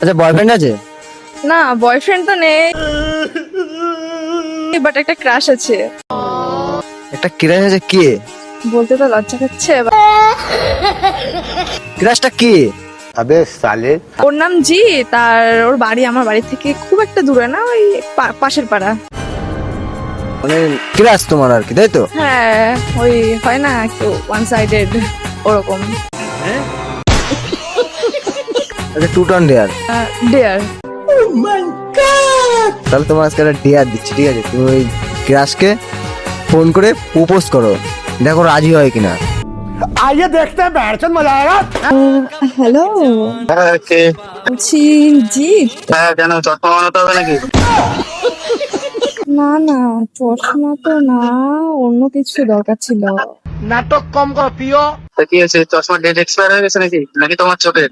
আচ্ছা, বয়ফ্রেন্ড আছে? না, বয়ফ্রেন্ড তো নেই, বাট একটা ক্রাশ আছে। একটা ক্রাশ আছে? কে? বলতে তো লজ্জা হচ্ছে। ক্রাশটা কে? अबे साले ওর নাম জি। তার ওর বাড়ি আমার বাড়ি থেকে খুব একটা দূরে না, ওই পাশের পাড়া। মানে ক্রাশ তোমার আর কি, তাই তো? হ্যাঁ, ওই হয় না একটু ওয়ান সাইডেড ওরকম। আচ্ছা, টু টার্ন ডেয়ার। ডেয়ার। তাহলে তোমার আজকে একটা ডেয়ার দিচ্ছি, ঠিক আছে? তুমি ওই ক্রাশকে ফোন করে প্রপোজ করো, দেখো রাজি হয় কিনা। आइए देखते हैं बैठचंद मजा आएगा। হ্যালো, কে? বলছি জি। হ্যাঁ, কেন চশমা বানাতে হবে নাকি? না না, চশমা তো না, অন্য কিছু দরকার ছিল। नाटक कम करो पियो। তা কি আছে, চশমা ডেট এক্সপায়ার হয়ে গেছে নাকি নাকি তোমার চোখে?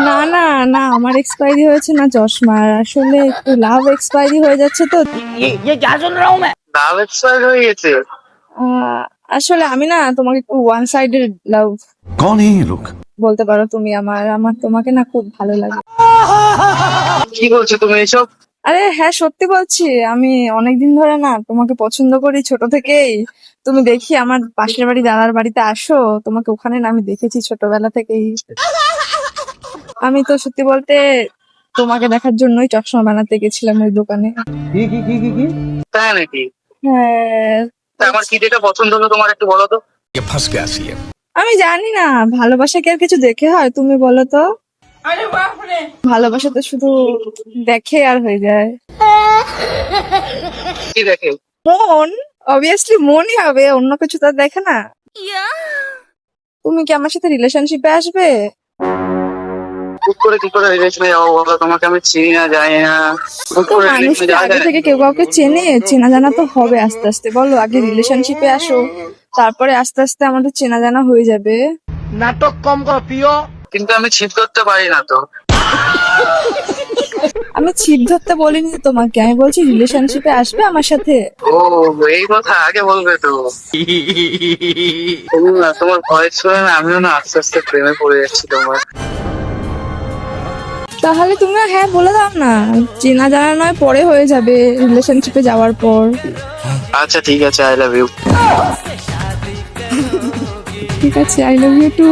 না না না, আমার এক্সপায়ারি হয়েছে না চশমার, আসলে একটু লাভ এক্সপায়ারি হয়ে যাচ্ছে তো। দাম এক্সপায়ার হয়ে গেছে? আসলে আমি না তোমাকে একটু ওয়ান সাইডেড লাভ कौन है ये लोग? বলতে পারো তুমি। আমার আমার তোমাকে না খুব ভালো লাগে। কি বলছো তুমি এসব? আরে হ্যাঁ, সত্যি বলছি। আমি অনেকদিন ধরে না তোমাকে পছন্দ করি, ছোট থেকেই। তুমি দেখি আমার পাশের বাড়ি দাদার বাড়িতে আসো, তোমাকে ওখানে না আমি দেখেছি ছোটবেলা থেকেই। আমি তো সত্যি বলতে তোমাকে দেখার জন্যই চশমা বানাতে গেছিলাম ওই দোকানে। তাই নাকি? হ্যাঁ, তা আমার কি যেটা পছন্দ হলো তোমার একটু বলো তো। ये फंस गया सीएम। আমি জানি না ভালোবাসা কি আর কিছু দেখে হয়, তুমি বলো তো। ভালোবাসা তো শুধু দেখে আর হয়ে যায়। কি দেখে? মন, অবভিয়াসলি মনই হবে, অন্য কিছু তো আর দেখে না। তুমি কি আমার সাথে রিলেশনশিপে আসবে? কি করে রিলেশনে যাবো বলো? তোমাকে আমি চিনি না, জানি না। হুট তো করে মানুষ রিলেশনে কি যাওয়া আগে যায়? থেকে কেউ কাউকে চেনা জানা তো হবে আস্তে আস্তে। বলো, আগে রিলেশনশিপে আসো, তারপরে আস্তে আস্তে আমাদের চেনা জানা হয়ে যাবে। नाटक कम करो पियो। কিন্তু আমি ছিপ করতে পারি না তো। আমি ছিপ ধরতে বলিনি তো তোমাকে, আমি বলছি রিলেশনশিপে আসবে আমার সাথে। ও, এই কথা আগে বলবে তো। তুমি না, তোমার ভয়েস শুনে না আমিও না আস্তে আস্তে প্রেমে পড়ে যাচ্ছি তোমার। তাহলে তুমি হ্যাঁ বলে দাও না, চেনা জানা নয় পরে হয়ে যাবে রিলেশনশিপে যাওয়ার পর। আচ্ছা ঠিক আছে, আই লাভ ইউ। ঠিক আছে, আই লাভ ইউ টু।